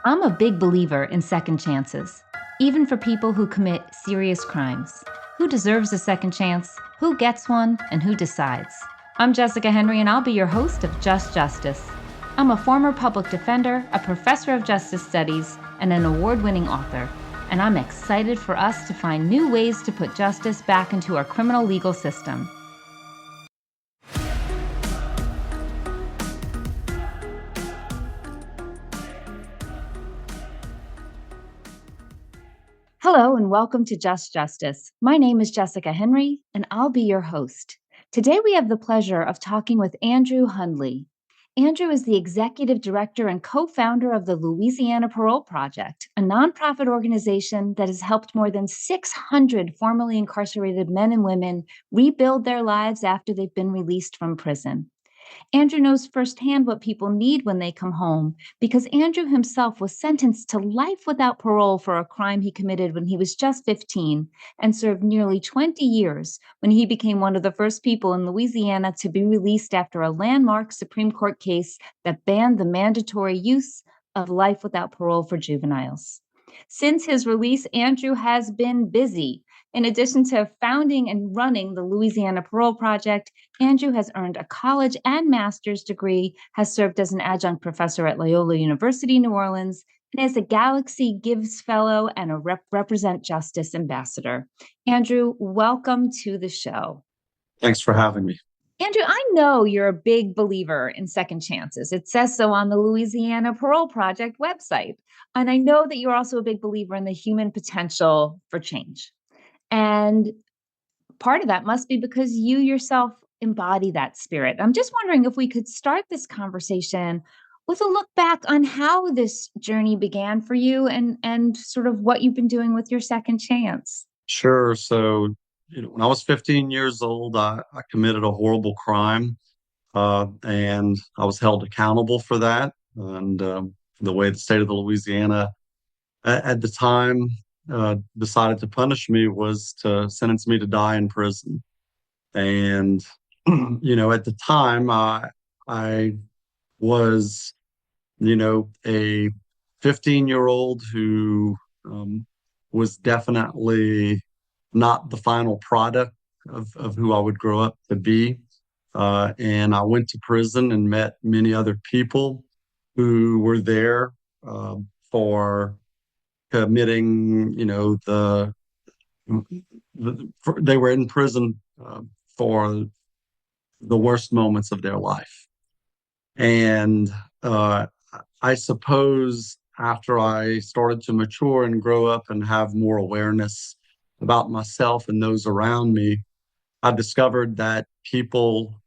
I'm a big believer in second chances, even for people who commit serious crimes. Who deserves a second chance? Who gets one? And who decides? I'm Jessica Henry, and I'll be your host of Just Justice. I'm a former public defender, a professor of justice studies, and an award-winning author. And I'm excited for us to find new ways to put justice back into our criminal legal system. Hello, and welcome to Just Justice. My name is Jessica Henry, and I'll be your host. Today, we have the pleasure of talking with Andrew Hundley. Andrew is the executive director and co-founder of the Louisiana Parole Project, a nonprofit organization that has helped more than 600 formerly incarcerated men and women rebuild their lives after they've been released from prison. Andrew knows firsthand what people need when they come home because Andrew himself was sentenced to life without parole for a crime he committed when he was just 15 and served nearly 20 years when he became one of the first people in Louisiana to be released after a landmark Supreme Court case that banned the mandatory use of life without parole for juveniles. Since his release, Andrew has been busy. In addition to founding and running the Louisiana Parole Project, Andrew has earned a college and master's degree, has served as an adjunct professor at Loyola University, New Orleans, and is a Galaxy Gives Fellow and a Represent Justice Ambassador. Andrew, welcome to the show. Thanks for having me. Andrew, I know you're a big believer in second chances. It says so on the Louisiana Parole Project website. And I know that you're also a big believer in the human potential for change. And part of that must be because you yourself embody that spirit. I'm just wondering if we could start this conversation with a look back on how this journey began for you and sort of what you've been doing with your second chance. Sure. So, when I was 15 years old, I committed a horrible crime, and I was held accountable for that. And the way the state of the Louisiana at the time decided to punish me was to sentence me to die in prison. And, at the time, I was, a 15-year-old who was definitely not the final product of who I would grow up to be. And I went to prison and met many other people who were there for committing, they were in prison for the worst moments of their life. And I suppose after I started to mature and grow up and have more awareness about myself and those around me, I discovered that people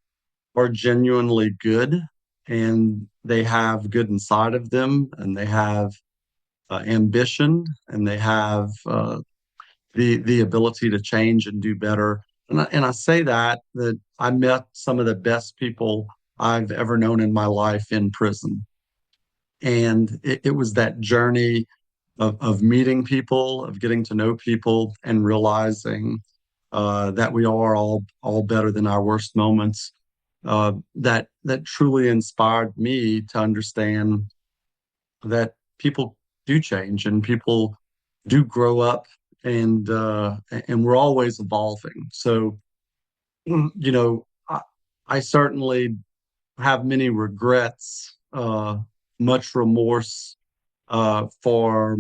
are genuinely good and they have good inside of them and they have ambition and they have the ability to change and do better. And I say that I met some of the best people I've ever known in my life in prison. And it was that journey of meeting people, of getting to know people, and realizing that we are all better than our worst moments. That truly inspired me to understand that people do change and people do grow up, and we're always evolving. So, I certainly have many regrets, much remorse for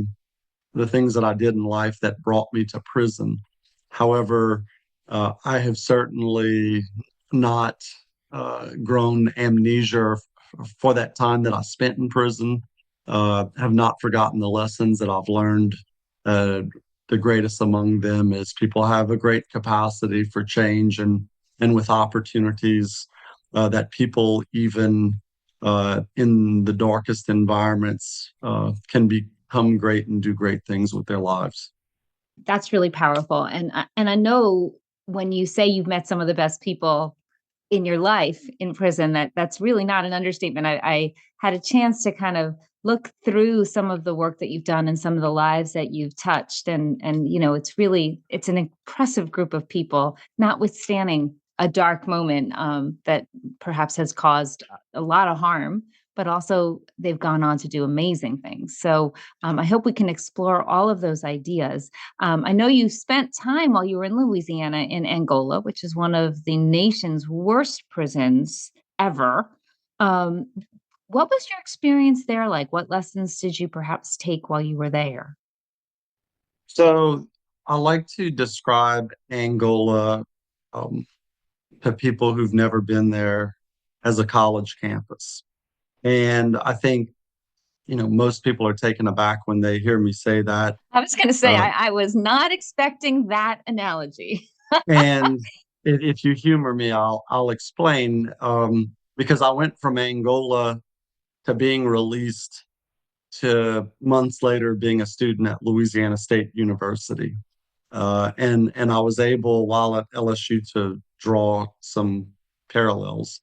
the things that I did in life that brought me to prison. However, I have certainly not grown amnesia for that time that I spent in prison, have not forgotten the lessons that I've learned. The greatest among them is people have a great capacity for change and with opportunities that people even in the darkest environments can become great and do great things with their lives. That's really powerful. And I know when you say you've met some of the best people in your life in prison, that's really not an understatement. I had a chance to kind of look through some of the work that you've done and some of the lives that you've touched. And it's an impressive group of people, notwithstanding a dark moment that perhaps has caused a lot of harm but also they've gone on to do amazing things. So I hope we can explore all of those ideas. I know you spent time while you were in Louisiana in Angola, which is one of the nation's worst prisons ever. Um, what was your experience there like? What lessons did you perhaps take while you were there? So I like to describe Angola um, to people who've never been there as a college campus. And I think, most people are taken aback when they hear me say that. I was going to say, Uh, I was not expecting that analogy. and if you humor me, I'll explain. Because I went from Angola to being released to months later being a student at Louisiana State University. And I was able, while at LSU, to draw some parallels.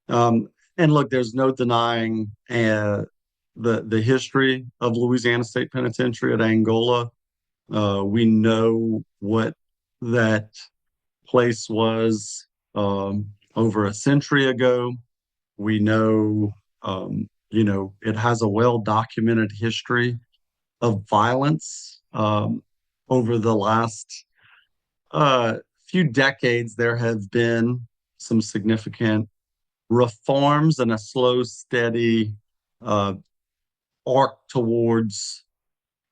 Um, and look, there's no denying the history of Louisiana State Penitentiary at Angola. We know what that place was over a century ago. We know, it has a well-documented history of violence over the last few decades. There have been some significant reforms and a slow, steady uh, arc towards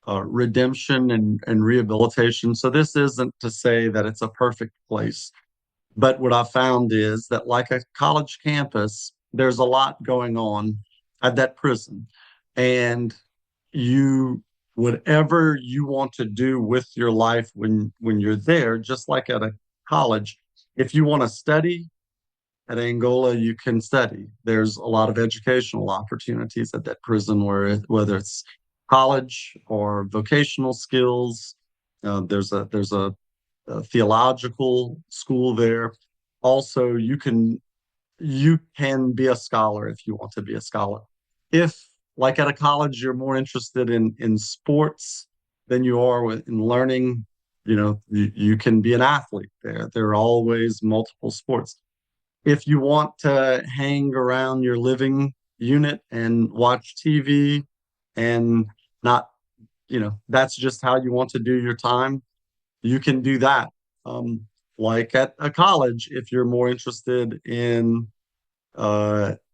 redemption and rehabilitation. So this isn't to say that it's a perfect place. But what I found is that, like a college campus, there's a lot going on at that prison. And you, whatever you want to do with your life when you're there, just like at a college, if you want to study, at Angola, you can study. There's a lot of educational opportunities at that prison, whether it's college or vocational skills. There's a theological school there. Also, you can be a scholar if you want to be a scholar. If, like at a college, you're more interested in sports than you are in learning, you can be an athlete there. There are always multiple sports. If you want to hang around your living unit and watch TV and not, that's just how you want to do your time, you can do that. Um, like at a college, if you're more interested in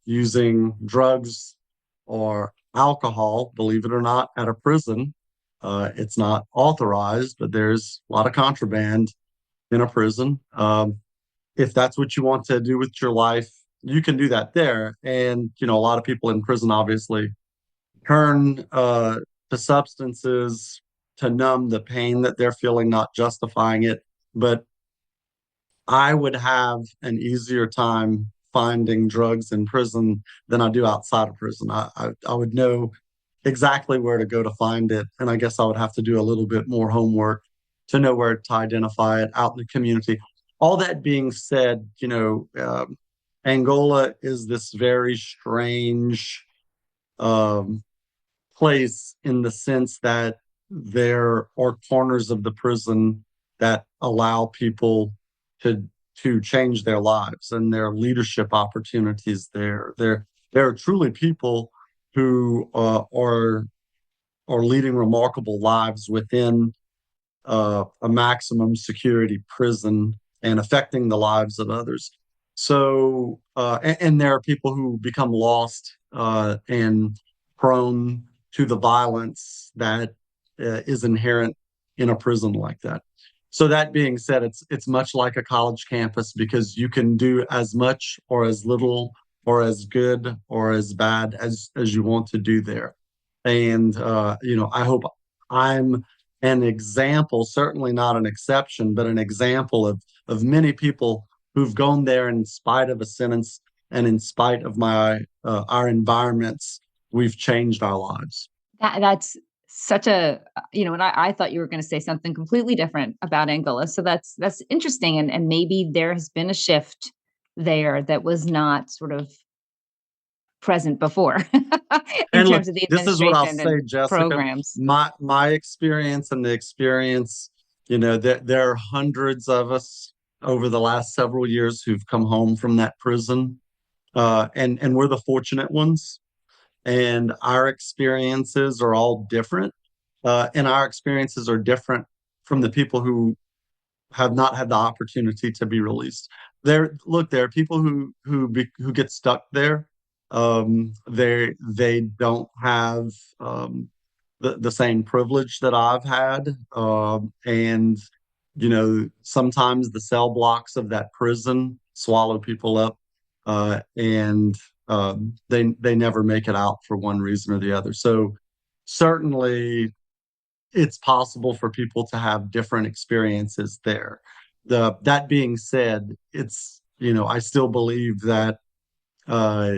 using drugs or alcohol, believe it or not, at a prison, it's not authorized, but there's a lot of contraband in a prison. If that's what you want to do with your life, you can do that there. And, a lot of people in prison obviously turn to substances to numb the pain that they're feeling, not justifying it. But I would have an easier time finding drugs in prison than I do outside of prison. I would know exactly where to go to find it. And I guess I would have to do a little bit more homework to know where to identify it out in the community. All that being said, Angola is this very strange um, place in the sense that there are corners of the prison that allow people to change their lives, and there are leadership opportunities there. There are truly people who are leading remarkable lives within a maximum security prison and affecting the lives of others. So, and there are people who become lost and prone to the violence that is inherent in a prison like that. So that being said, it's much like a college campus because you can do as much or as little or as good or as bad as you want to do there. And I hope I'm an example, certainly not an exception, but an example of many people who've gone there in spite of a sentence and in spite of my our environments, we've changed our lives. That's such a and I thought you were going to say something completely different about Angola. So that's interesting, and maybe there has been a shift there that was not sort of present before in And look, terms of the this is what I'll administration say, and Jessica. programs. My experience and the experience, there are hundreds of us over the last several years who've come home from that prison, and we're the fortunate ones. and our experiences are all different. And our experiences are different from the people who have not had the opportunity to be released. There are people who get stuck there. They don't have the same privilege that I've had, and sometimes the cell blocks of that prison swallow people up, and they never make it out for one reason or the other. So certainly it's possible for people to have different experiences there. That being said, I still believe that uh,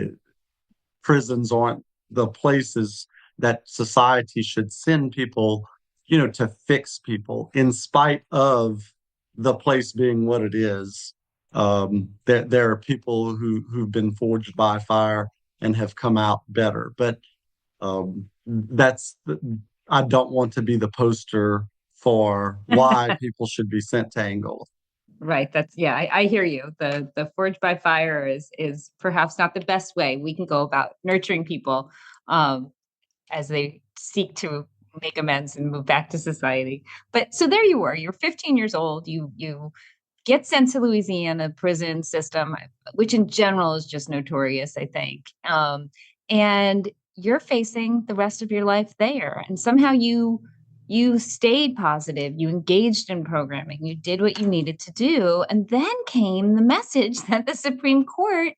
prisons aren't the places that society should send people, to fix people, in spite of the place being what it is. There are people who've been forged by fire and have come out better, but that's I don't want to be the poster for why people should be sent to Angola. Right. That's yeah, I hear you. The forge by fire is perhaps not the best way we can go about nurturing people um, as they seek to make amends and move back to society. But so there you were. You're 15 years old. You get sent to Louisiana prison system, which in general is just notorious, I think. And you're facing the rest of your life there, and somehow you stayed positive, you engaged in programming, you did what you needed to do, and then came the message that the Supreme Court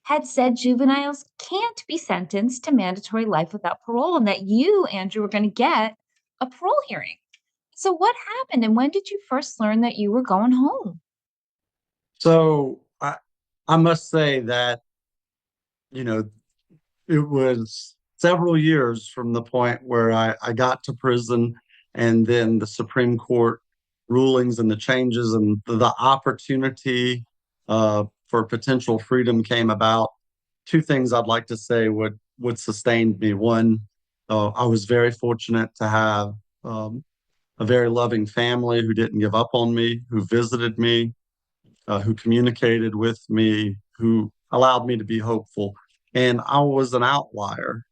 had said juveniles can't be sentenced to mandatory life without parole, and that you, Andrew, were going to get a parole hearing. So, what happened, and when did you first learn that you were going home? So I must say that, you know, it was several years from the point where I got to prison, and then the Supreme Court rulings and the changes and the opportunity for potential freedom came about. Two things I'd like to say would sustain me. One, I was very fortunate to have a very loving family who didn't give up on me, who visited me, who communicated with me, who allowed me to be hopeful. And I was an outlier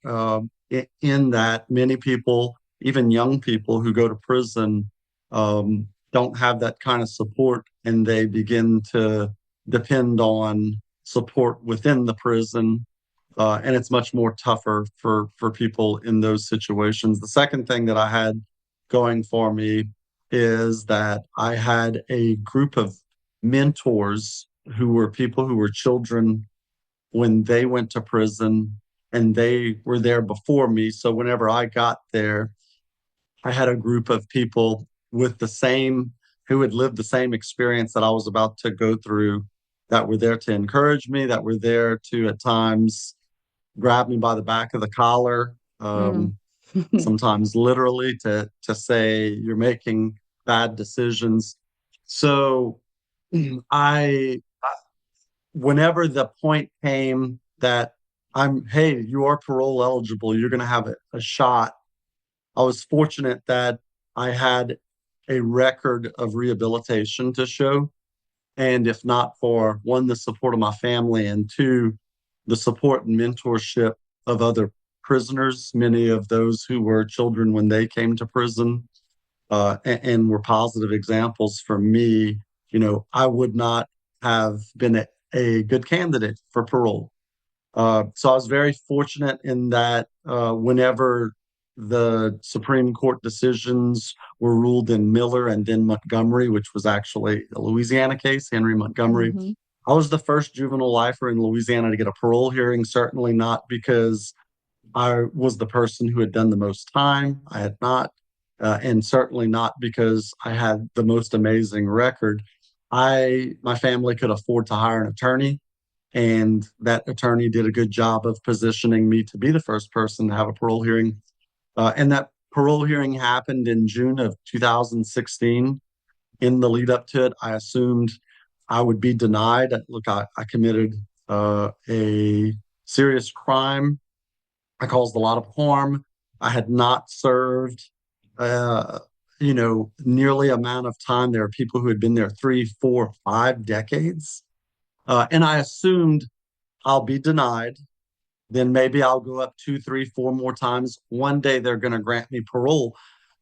in that many people, even young people who go to prison, don't have that kind of support, and they begin to depend on support within the prison. And it's much more tougher for people in those situations. The second thing that I had going for me is that I had a group of mentors who were people who were children when they went to prison, and they were there before me. So whenever I got there, I had a group of people who had lived the same experience that I was about to go through, that were there to encourage me, that were there to at times grab me by the back of the collar, Mm. sometimes literally to say you're making bad decisions. So I, whenever the point came that hey, you are parole eligible, you're going to have a shot. I was fortunate that I had a record of rehabilitation to show. And if not for one, the support of my family, and two, the support and mentorship of other prisoners, many of those who were children when they came to prison, and were positive examples for me, I would not have been a good candidate for parole. So I was very fortunate in that whenever the Supreme Court decisions were ruled in Miller and then Montgomery, which was actually a Louisiana case, Henry Montgomery, Mhm. I was the first juvenile lifer in Louisiana to get a parole hearing, certainly not because I was the person who had done the most time. I had not, and certainly not because I had the most amazing record. My family could afford to hire an attorney, and that attorney did a good job of positioning me to be the first person to have a parole hearing. And that parole hearing happened in June of 2016. In the lead up to it, I assumed I would be denied. Look, I committed a serious crime. I caused a lot of harm. I had not served, uh, nearly amount of time. There are people who had been there 3, 4, 5 decades. And I assumed I'll be denied. then maybe I'll go up two, three, four more times. One day they're going to grant me parole.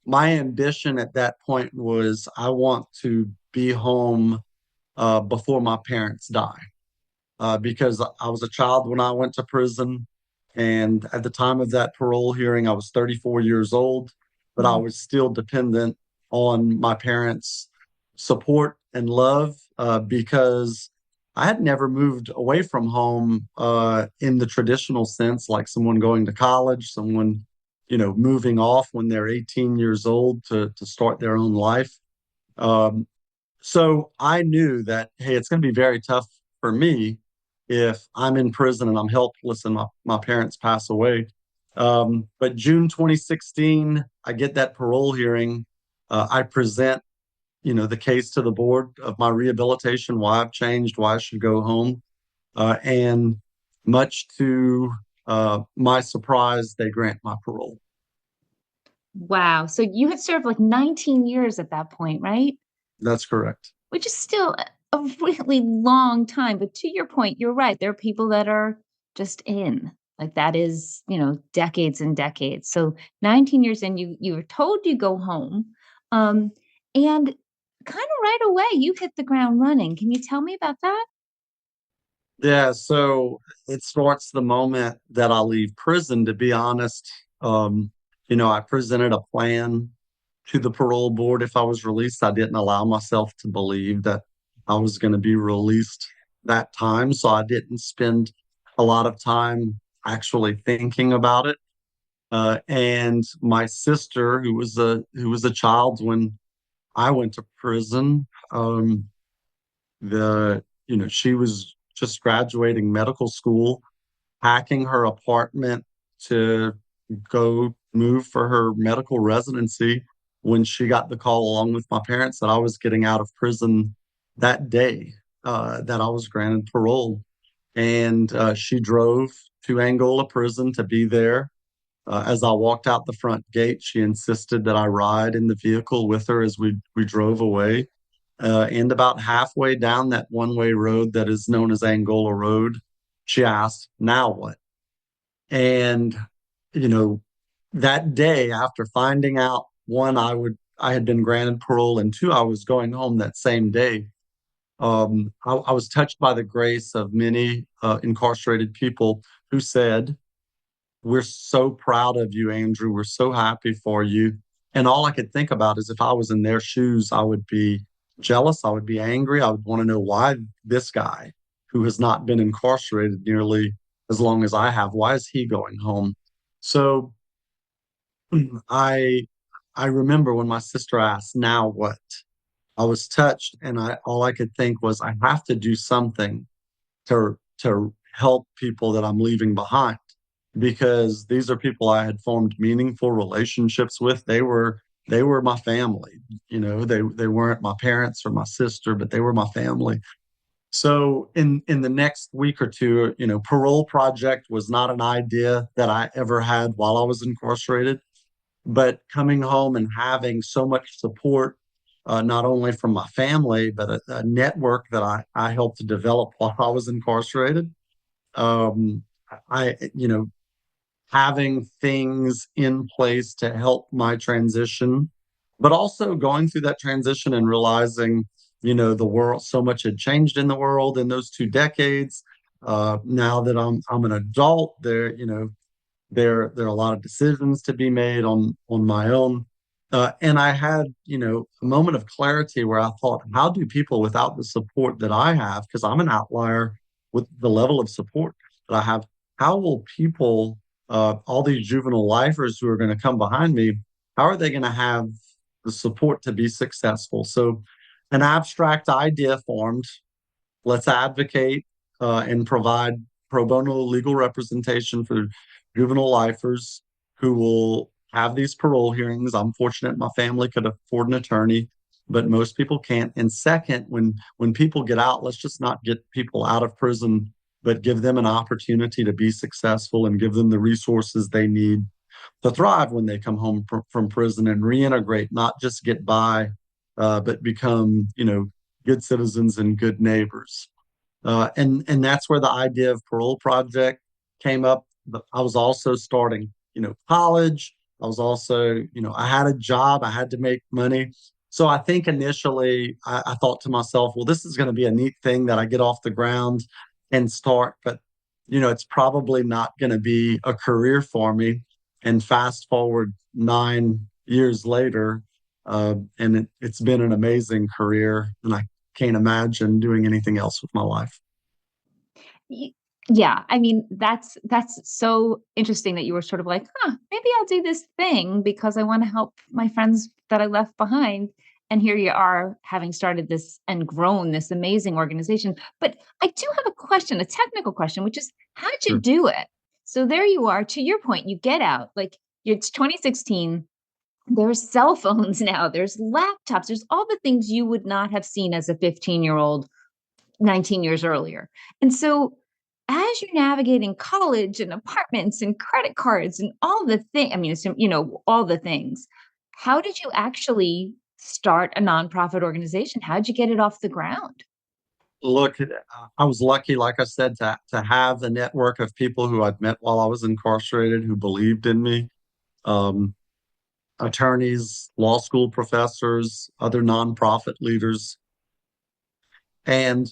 My ambition at that point was I want to be home before my parents die, because I was a child when I went to prison. And at the time of that parole hearing, I was 34 years old, but I Mm. was still dependent on my parents' support and love, because I had never moved away from home in the traditional sense, like someone going to college, someone, moving off when they're 18 years old to start their own life. Um, so I knew that, hey, it's going to be very tough for me if I'm in prison and I'm helpless and my parents pass away. But June 2016, I get that parole hearing. I present, the case to the board of my rehabilitation, why I've changed, why I should go home. And much to my surprise, they grant my parole. Wow. So you had served like 19 years at that point, right? That's correct. Which is still a really long time. But to your point, you're right. There are people that are just in. Like that is, decades and decades. So 19 years in, you were told you go home. Um, and kind of right away you hit the ground running. Can you tell me about that? Yeah, so it starts the moment that I leave prison, to be honest. I presented a plan to the parole board if I was released. I didn't allow myself to believe that I was going to be released that time. So I didn't spend a lot of time actually thinking about it. And my sister, who was a child when I went to prison, she was just graduating medical school, packing her apartment to go move for her medical residency when she got the call along with my parents that I was getting out of prison that day, that I was granted parole. And she drove to Angola prison to be there. As I walked out the front gate, she insisted that I ride in the vehicle with her as we drove away. And about halfway down that one-way road that is known as Angola Road, she asked, "Now what?" And, you know, that day after finding out, one, I had been granted parole, and two, I was going home that same day. I was touched by the grace of many incarcerated people who said, "We're so proud of you, Andrew. We're so happy for you." And all I could think about is if I was in their shoes, I would be jealous. I would be angry. I would want to know why this guy, who has not been incarcerated nearly as long as I have, why is he going home? So I I remember when my sister asked, "Now what?" I was touched, and I all I could think was, I have to do something to help people that I'm leaving behind, because these are people I had formed meaningful relationships with. They were my family. They weren't my parents or my sister, but they were my family. So in the next week or two, parole project was not an idea that I ever had while I was incarcerated, but coming home and having so much support, not only from my family, but a network that I helped to develop while I was incarcerated. Um, having things in place to help my transition, but also going through that transition and realizing, the world, so much had changed in the world in those 2 decades. Now that I'm an adult, there are a lot of decisions to be made on my own. And I had, a moment of clarity where I thought, how do people without the support that I have, because I'm an outlier with the level of support that I have, how will people, all these juvenile lifers who are going to come behind me, how are they going to have the support to be successful? So an abstract idea formed. Let's advocate and provide pro bono legal representation for juvenile lifers who will have these parole hearings. I'm fortunate my family could afford an attorney, but most people can't. And second, when people get out, let's just not get people out of prison, but give them an opportunity to be successful and give them the resources they need to thrive when they come home from prison and reintegrate, not just get by, but become, good citizens and good neighbors. And that's where the idea of Parole Project came up. I was also starting, college. I was also, I had a job. I had to make money. So I think initially I thought to myself, well, this is going to be a neat thing that I get off the ground and start, but it's probably not going to be a career for me. And fast forward 9 years later, and it's been an amazing career, and I can't imagine doing anything else with my life. Y- Yeah, I mean, that's so interesting that you were sort of like, huh, maybe I'll do this thing because I want to help my friends that I left behind. And here you are having started this and grown this amazing organization. But I do have a question, a technical question, which is how'd you Sure. do it? So there you are, to your point, you get out, like it's 2016. There's cell phones now, there's laptops, there's all the things you would not have seen as a 15-year-old 19 years earlier. And so as you're navigating college and apartments and credit cards and all the things, I mean, all the things, how did you actually start a nonprofit organization? How did you get it off the ground? Look, I was lucky, like I said, to have a network of people who I'd met while I was incarcerated who believed in me. Um, Attorneys, law school professors, other nonprofit leaders. And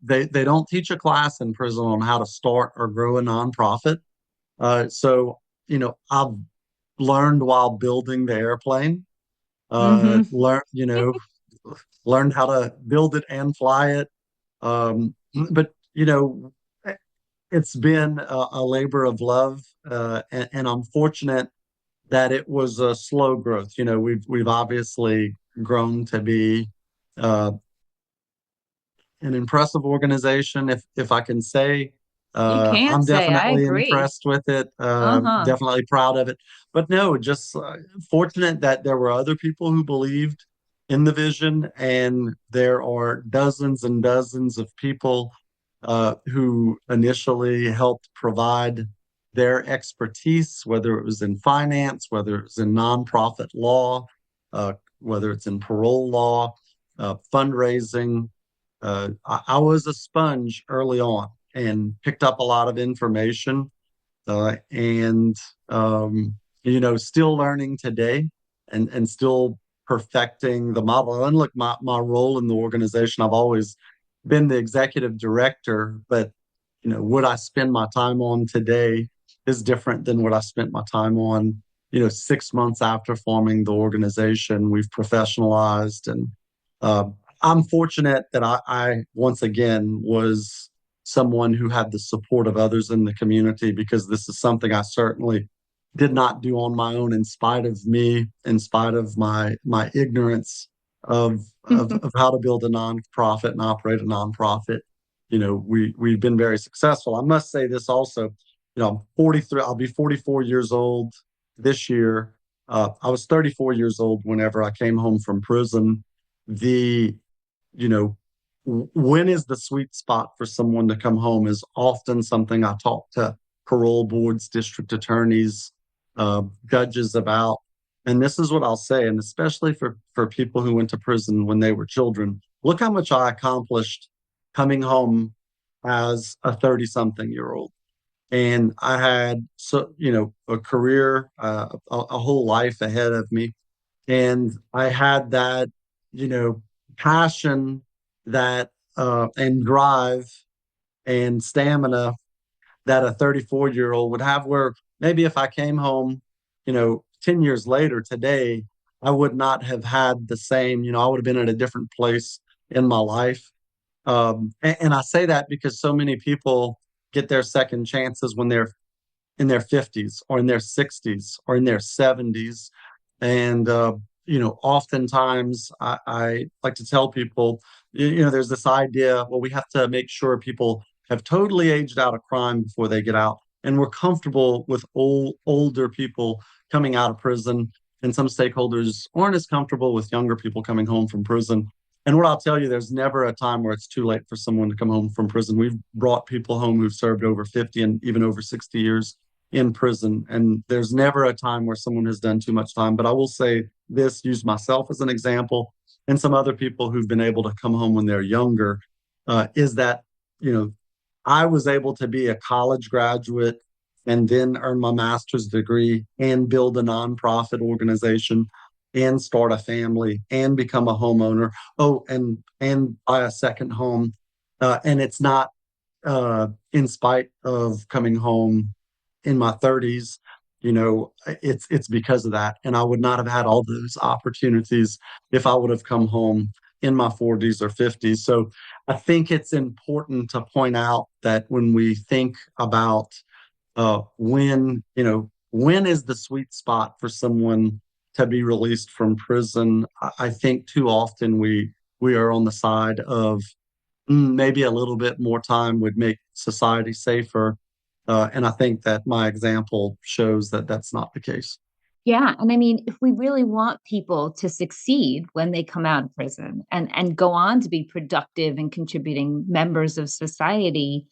they don't teach a class in prison on how to start or grow a nonprofit. So I've learned while building the airplane. Hmm. Learned how to build it and fly it. But it's been a labor of love, and I'm fortunate that it was a slow growth. We've obviously grown to be uh, an impressive organization, if I can say. You can I'm say, I definitely agree. impressed with it. Uh-huh. Definitely proud of it. But no, just fortunate that there were other people who believed in the vision, and there are dozens and dozens of people who initially helped provide their expertise, whether it was in finance, whether it was in nonprofit law, whether it's in parole law, fundraising. I was a sponge early on and picked up a lot of information, and still learning today, and still perfecting the model. And look, my role in the organization, I've always been the executive director, but what I spend my time on today is different than what I spent my time on 6 months after forming the organization. We've professionalized, and uh, I'm fortunate that I once again was someone who had the support of others in the community, because this is something I certainly did not do on my own, in spite of me, in spite of my ignorance of how to build a nonprofit and operate a nonprofit. We've been very successful. I must say this also. I'm 43. I'll be 44 years old this year. I was 34 years old whenever I came home from prison. The you know, when is the sweet spot for someone to come home is often something I talk to parole boards, district attorneys, judges about. And this is what I'll say, and especially for people who went to prison when they were children. Look how much I accomplished coming home as a 30-something-year-old. And I had a career, a whole life ahead of me, and I had that, passion, that and drive and stamina that a 34-year-old would have. Where maybe if I came home, 10 years later today, I would not have had the same. I would have been at a different place in my life. And I say that because so many people get their second chances when they're in their 50s or in their 60s or in their 70s. And, oftentimes I like to tell people, there's this idea, well, we have to make sure people have totally aged out of crime before they get out. And we're comfortable with older people coming out of prison. And some stakeholders aren't as comfortable with younger people coming home from prison. And what I'll tell you, there's never a time where it's too late for someone to come home from prison. We've brought people home who've served over 50 and even over 60 years in prison. And there's never a time where someone has done too much time. But I will say this, use myself as an example, and some other people who've been able to come home when they're younger, is that, I was able to be a college graduate and then earn my master's degree and build a nonprofit organization and start a family and become a homeowner. Oh, and buy a second home. And it's not in spite of coming home in my 30s. It's because of that. And I would not have had all those opportunities if I would have come home in my 40s or 50s. So I think it's important to point out that when we think about when is the sweet spot for someone to be released from prison, I think too often we are on the side of maybe a little bit more time would make society safer. And I think that my example shows that that's not the case. Yeah, and I mean, if we really want people to succeed when they come out of prison and go on to be productive and contributing members of society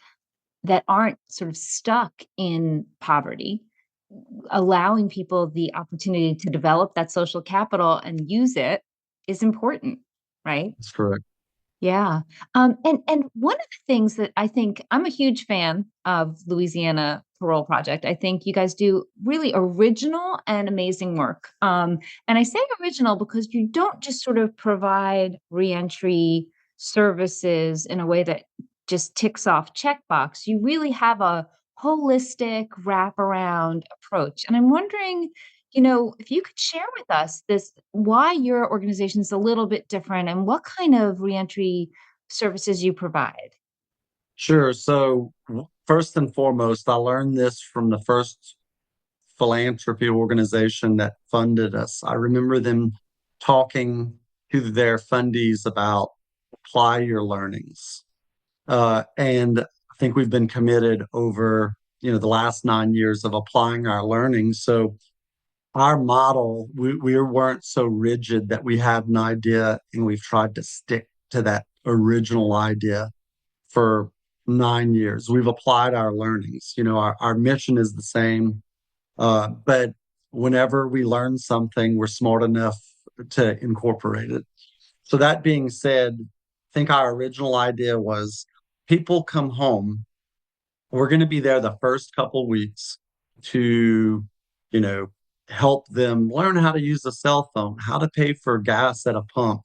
that aren't sort of stuck in poverty, allowing people the opportunity to develop that social capital and use it is important, right? That's correct. Yeah. And one of the things that I think I'm a huge fan of Louisiana Parole Project. I think you guys do really original and amazing work. And I say original because you don't just sort of provide reentry services in a way that just ticks off checkbox. You really have a holistic wraparound approach. And I'm wondering, if you could share with us this, why your organization is a little bit different and what kind of reentry services you provide. Sure. So, first and foremost, I learned this from the first philanthropy organization that funded us. I remember them talking to their fundees about apply your learnings. And I think we've been committed over, the last 9 years of applying our learnings. So our model, we weren't so rigid that we had an idea and we've tried to stick to that original idea for 9 years. We've applied our learnings. Our mission is the same, but whenever we learn something, we're smart enough to incorporate it. So that being said, I think our original idea was people come home, we're going to be there the first couple weeks to, you know, help them learn how to use a cell phone, how to pay for gas at a pump,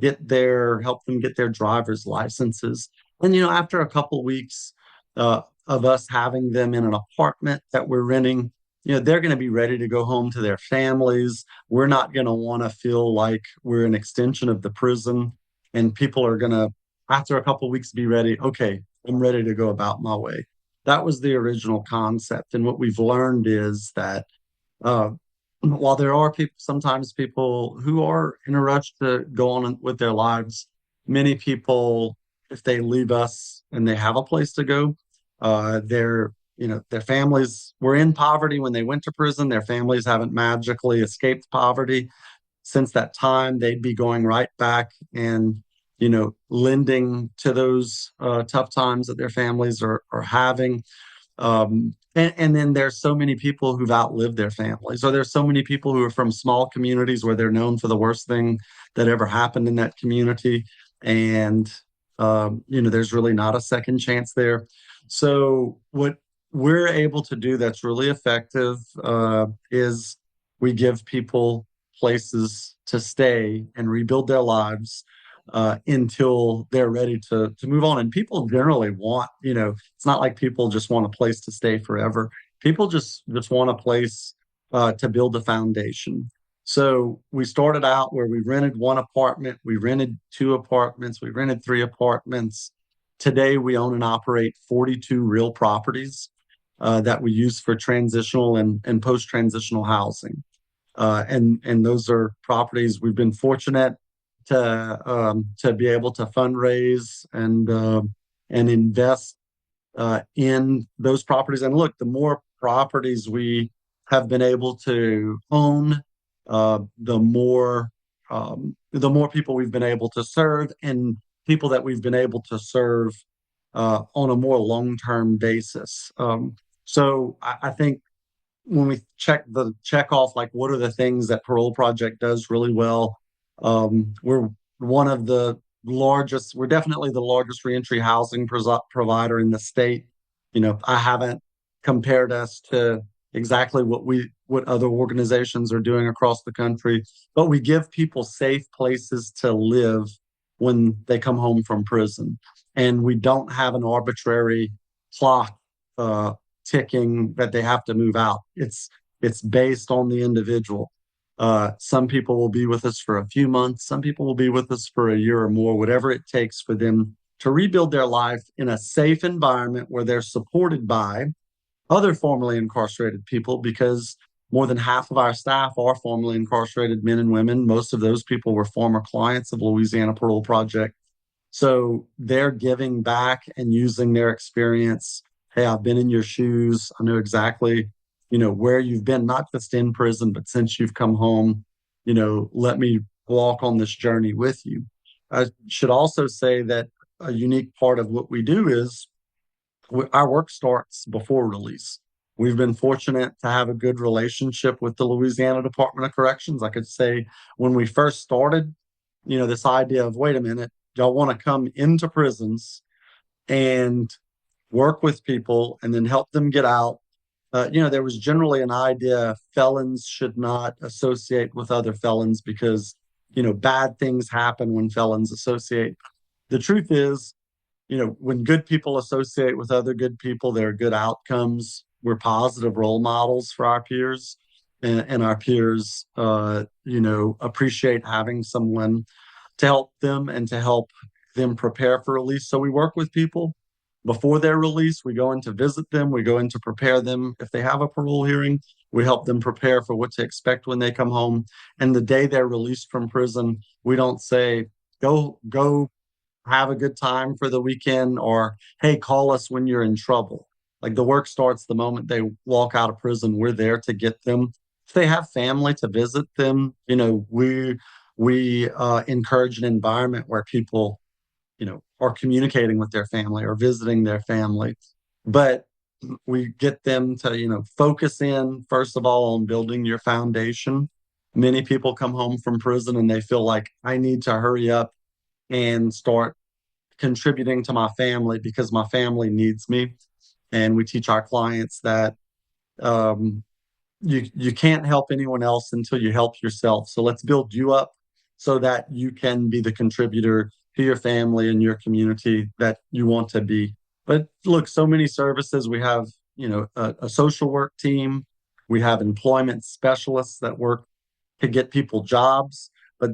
help them get their driver's licenses. And, after a couple weeks of us having them in an apartment that we're renting, they're going to be ready to go home to their families. We're not going to want to feel like we're an extension of the prison. And people are going to, after a couple weeks, be ready. Okay, I'm ready to go about my way. That was the original concept. And what we've learned is that uh, while there are sometimes people who are in a rush to go on with their lives, many people, if they leave us and they have a place to go, their families were in poverty when they went to prison. Their families haven't magically escaped poverty since that time. They'd be going right back and lending to those tough times that their families are having. And then there's so many people who've outlived their families, or there's so many people who are from small communities where they're known for the worst thing that ever happened in that community. And, there's really not a second chance there. So, what we're able to do that's really effective is we give people places to stay and rebuild their lives until they're ready to move on. And people generally want, it's not like people just want a place to stay forever. People just want a place to build a foundation. So we started out where we rented one apartment, we rented two apartments, we rented three apartments. Today we own and operate 42 real properties that we use for transitional and post-transitional housing. And those are properties we've been fortunate to be able to fundraise and invest in those properties. And look, the more properties we have been able to own, the more people we've been able to serve, and people that we've been able to serve on a more long-term basis. So I think when we check off, like, what are the things that Parole Project does really well, we're one of the largest, we're definitely the largest reentry housing provider in the state. I haven't compared us to exactly what other organizations are doing across the country. But we give people safe places to live when they come home from prison, and we don't have an arbitrary clock uh, ticking that they have to move out. It's based on the individual. Some people will be with us for a few months. Some people will be with us for a year or more, whatever it takes for them to rebuild their life in a safe environment where they're supported by other formerly incarcerated people, because more than half of our staff are formerly incarcerated men and women. Most of those people were former clients of Louisiana Parole Project. So they're giving back and using their experience. Hey, I've been in your shoes. I know exactly, where you've been, not just in prison, but since you've come home, let me walk on this journey with you. I should also say that a unique part of what we do is our work starts before release. We've been fortunate to have a good relationship with the Louisiana Department of Corrections. I could say when we first started, this idea of, wait a minute, y'all want to come into prisons and work with people and then help them get out. There was generally an idea felons should not associate with other felons because, bad things happen when felons associate. The truth is, when good people associate with other good people, there are good outcomes. We're positive role models for our peers, and our peers, appreciate having someone to help them and to help them prepare for release. So we work with people before their release. We go in to visit them. We go in to prepare them. If they have a parole hearing, we help them prepare for what to expect when they come home. And the day they're released from prison, we don't say, go have a good time for the weekend, or hey, call us when you're in trouble. Like, the work starts the moment they walk out of prison. We're there to get them. If they have family to visit them, we encourage an environment where people, are communicating with their family or visiting their family. But we get them to, focus in first of all on building your foundation. Many people come home from prison and they feel like, I need to hurry up and start contributing to my family because my family needs me. And we teach our clients that um, you can't help anyone else until you help yourself. So let's build you up so that you can be the contributor to your family and your community that you want to be. But look, so many services. We have, a social work team. We have employment specialists that work to get people jobs, but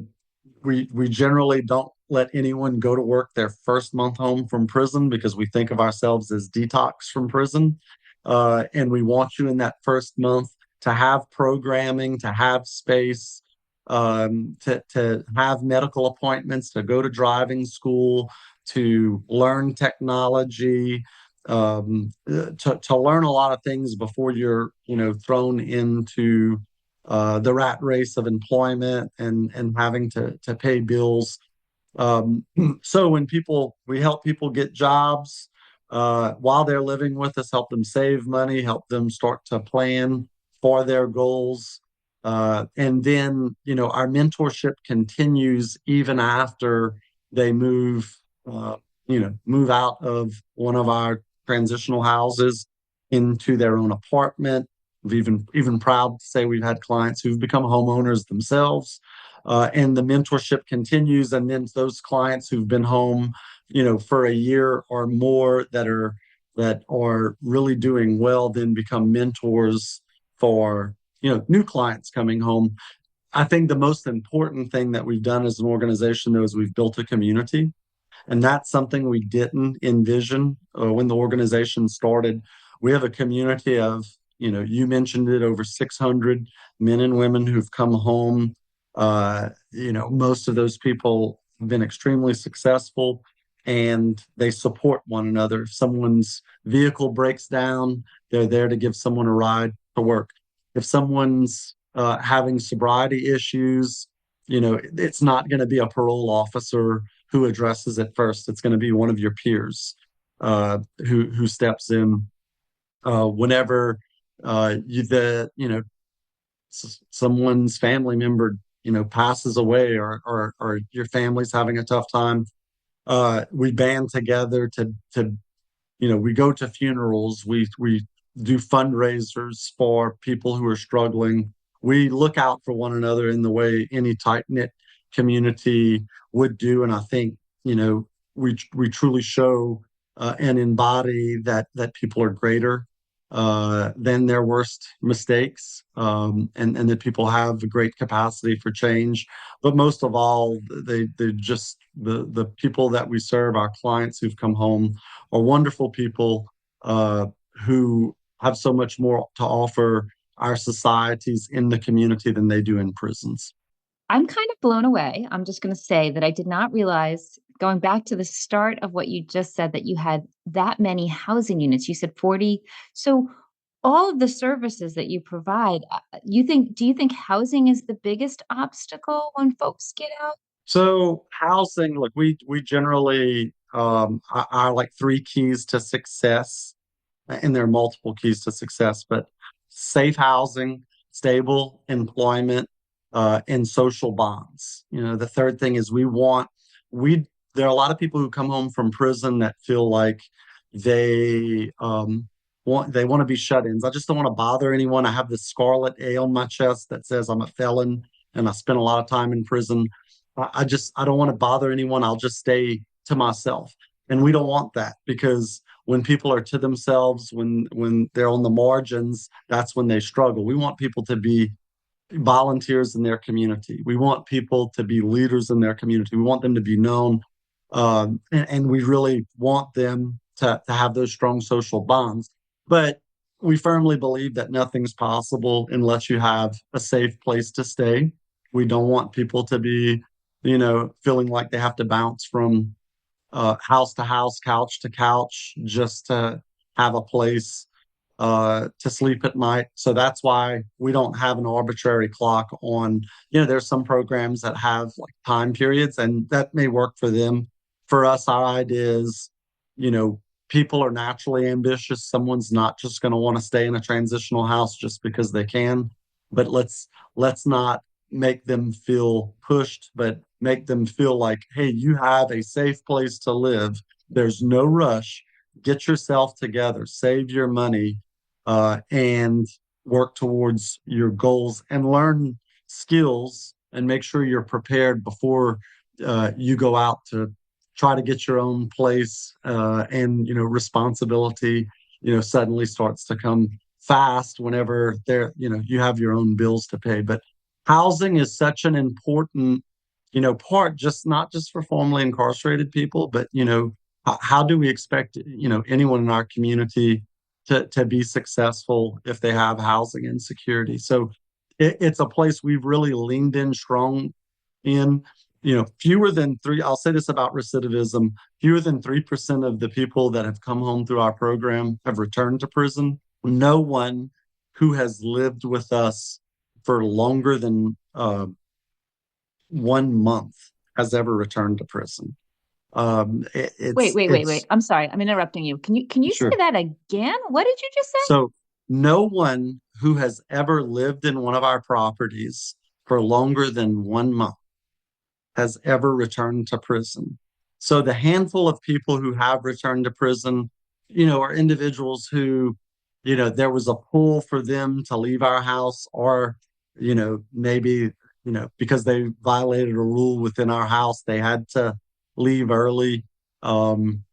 we generally don't let anyone go to work their first month home from prison because we think of ourselves as detox from prison. And we want you in that first month to have programming, to have space, to have medical appointments, to go to driving school, to learn technology, to learn a lot of things before you're, thrown into the rat race of employment and having to pay bills. Um, so when we help people get jobs while they're living with us, help them save money, help them start to plan for their goals. And then, our mentorship continues even after they move out of one of our transitional houses into their own apartment. We've even proud to say we've had clients who've become homeowners themselves, and the mentorship continues. And then those clients who've been home, for a year or more that are really doing well, then become mentors for new clients coming home. I think the most important thing that we've done as an organization, though, is we've built a community. And that's something we didn't envision when the organization started. We have a community of, you mentioned it, over 600 men and women who've come home. Most of those people have been extremely successful and they support one another. If someone's vehicle breaks down, they're there to give someone a ride to work. If someone's having sobriety issues, it's not going to be a parole officer who addresses it first. It's going to be one of your peers who steps in whenever someone's family member passes away, or your family's having a tough time. We band together to we go to funerals. We do fundraisers for people who are struggling. We look out for one another in the way any tight-knit community would do. And I think, you know, we truly show and embody that people are greater than their worst mistakes, and that people have a great capacity for change. But most of all, they just the people that we serve, our clients who've come home, are wonderful people who have so much more to offer our societies in the community than they do in prisons. I'm kind of blown away. I'm just going to say that I did not realize, going back to the start of what you just said, that you had that many housing units. You said 40. So all of the services that you provide, do you think housing is the biggest obstacle when folks get out? So housing, look, we generally our like three keys to success, and there are multiple keys to success, but safe housing, stable employment, and social bonds. You know, the third thing is we there are a lot of people who come home from prison that feel like they they want to be shut-ins. I just don't want to bother anyone. I have this scarlet A on my chest that says I'm a felon and I spent a lot of time in prison. I don't want to bother anyone. I'll just stay to myself. And we don't want that, because when people are to themselves, when they're on the margins, that's when they struggle. We want people to be volunteers in their community. We want people to be leaders in their community. We want them to be known, and we really want them to have those strong social bonds. But we firmly believe that nothing's possible unless you have a safe place to stay. We don't want people to be, you know, feeling like they have to bounce from house to house, couch to couch, just to have a place to sleep at night. So that's why we don't have an arbitrary clock on, you know, there's some programs that have like time periods, and that may work for them. For us, our idea is, you know, people are naturally ambitious. Someone's not just going to want to stay in a transitional house just because they can. But let's not make them feel pushed, but make them feel like, hey, you have a safe place to live. There's no rush. Get yourself together, save your money, and work towards your goals and learn skills and make sure you're prepared before you go out to try to get your own place. And, you know, responsibility, you know, suddenly starts to come fast whenever there, you know, you have your own bills to pay. But housing is such an important, you know, part, just not just for formerly incarcerated people, but, you know, how do we expect, you know, anyone in our community to be successful if they have housing insecurity? So it's a place we've really leaned in strong in. You know, fewer than three, I'll say this about recidivism, fewer than 3% of the people that have come home through our program have returned to prison. No one who has lived with us for longer than 1 month has ever returned to prison. Wait. I'm sorry. I'm interrupting you. Can you say Sure. that again? What did you just say? So no one who has ever lived in one of our properties for longer than 1 month has ever returned to prison. So the handful of people who have returned to prison, you know, are individuals who, you know, there was a pull for them to leave our house, or, you know, maybe, you know, because they violated a rule within our house, they had to leave early. Um,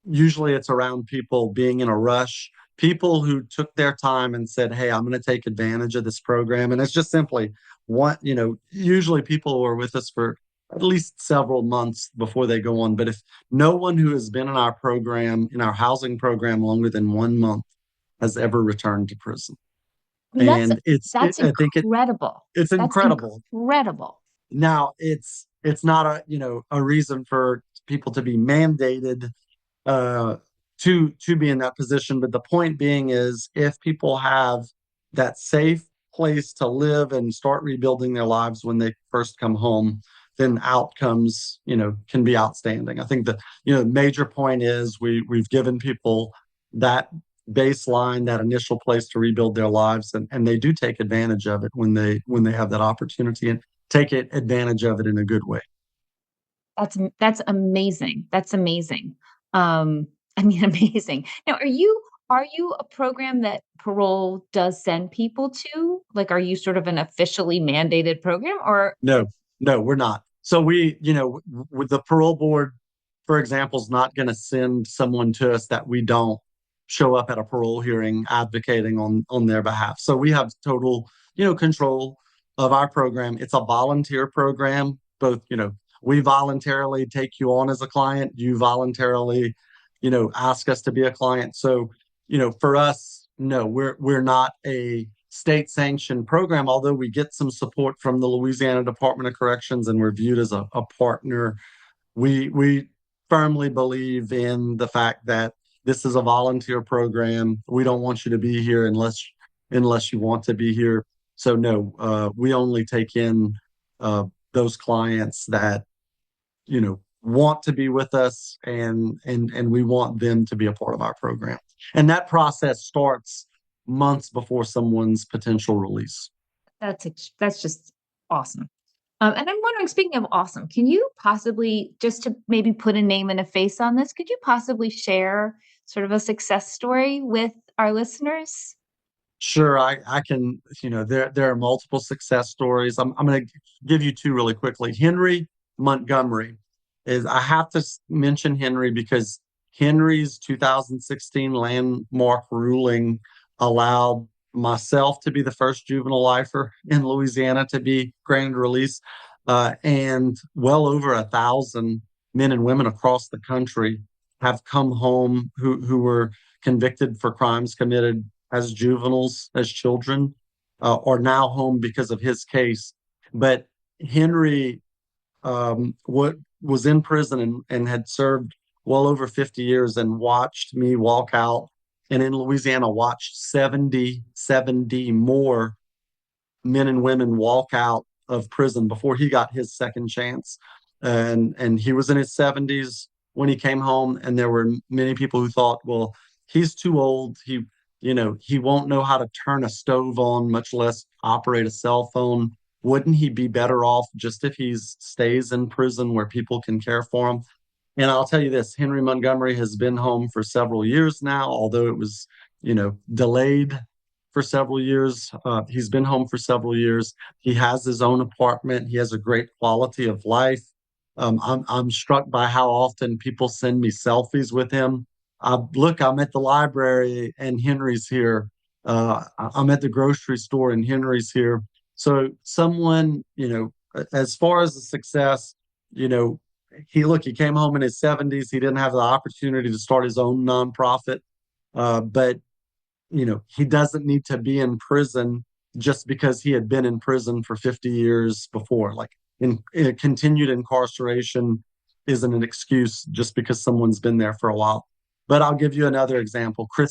Usually it's around people being in a rush, people who took their time and said, hey, I'm going to take advantage of this program. And it's just simply what, you know, usually people who are with us for at least several months before they go on. But if no one who has been in our program, in our housing program, longer than 1 month has ever returned to prison. I mean, And that's I think incredible. it's That's incredible. incredible. Now it's not a, you know, a reason for people to be mandated uh, to be in that position. But the point being is, if people have that safe place to live and start rebuilding their lives when they first come home, then outcomes, you know, can be outstanding. I think the, you know, major point is we've given people that baseline, that initial place to rebuild their lives, and they do take advantage of it when they have that opportunity, and take advantage of it in a good way. That's amazing. That's amazing. I mean, amazing. Now, are you Are you a program that parole does send people to? Like, are you sort of an officially mandated program or No, no, we're not. So with the parole board, for example, is not going to send someone to us that we don't show up at a parole hearing advocating on their behalf. So we have total, control of our program. It's a volunteer program. Both, we voluntarily take you on as a client. You voluntarily, ask us to be a client. So, for us, no, we're not a state sanctioned program, although we get some support from the Louisiana Department of Corrections and we're viewed as a partner. We firmly believe in the fact that this is a volunteer program. We don't want you to be here unless you want to be here. So no, we only take in those clients that want to be with us, and we want them to be a part of our program. And that process starts months before someone's potential release. that's just awesome. And I'm wondering, speaking of awesome, can you possibly, just to maybe put a name and a face on this, could you possibly share sort of a success story with our listeners? Sure, I can, there are multiple success stories. I'm going to give you two really quickly. Henry Montgomery I have to mention Henry because Henry's 2016 landmark ruling allowed myself to be the first juvenile lifer in Louisiana to be granted release, and well over 1,000 men and women across the country have come home who were convicted for crimes committed as juveniles, as children, are now home because of his case. But Henry, what was in prison and had served well over 50 years and watched me walk out, and in Louisiana watched 70 more men and women walk out of prison before he got his second chance. And he was in his 70s when he came home, and there were many people who thought, well, he's too old. He won't know how to turn a stove on, much less operate a cell phone. Wouldn't he be better off just if he stays in prison where people can care for him? And I'll tell you this, Henry Montgomery has been home for several years now, although it was, delayed for several years. He's been home for several years. He has his own apartment. He has a great quality of life. I'm struck by how often people send me selfies with him. Look, I'm at the library and Henry's here. I'm at the grocery store and Henry's here. So someone, as far as the success, you know, he came home in his 70s. He didn't have the opportunity to start his own nonprofit, but he doesn't need to be in prison just because he had been in prison for 50 years before. Like in continued incarceration isn't an excuse just because someone's been there for a while. But I'll give you another example. Chris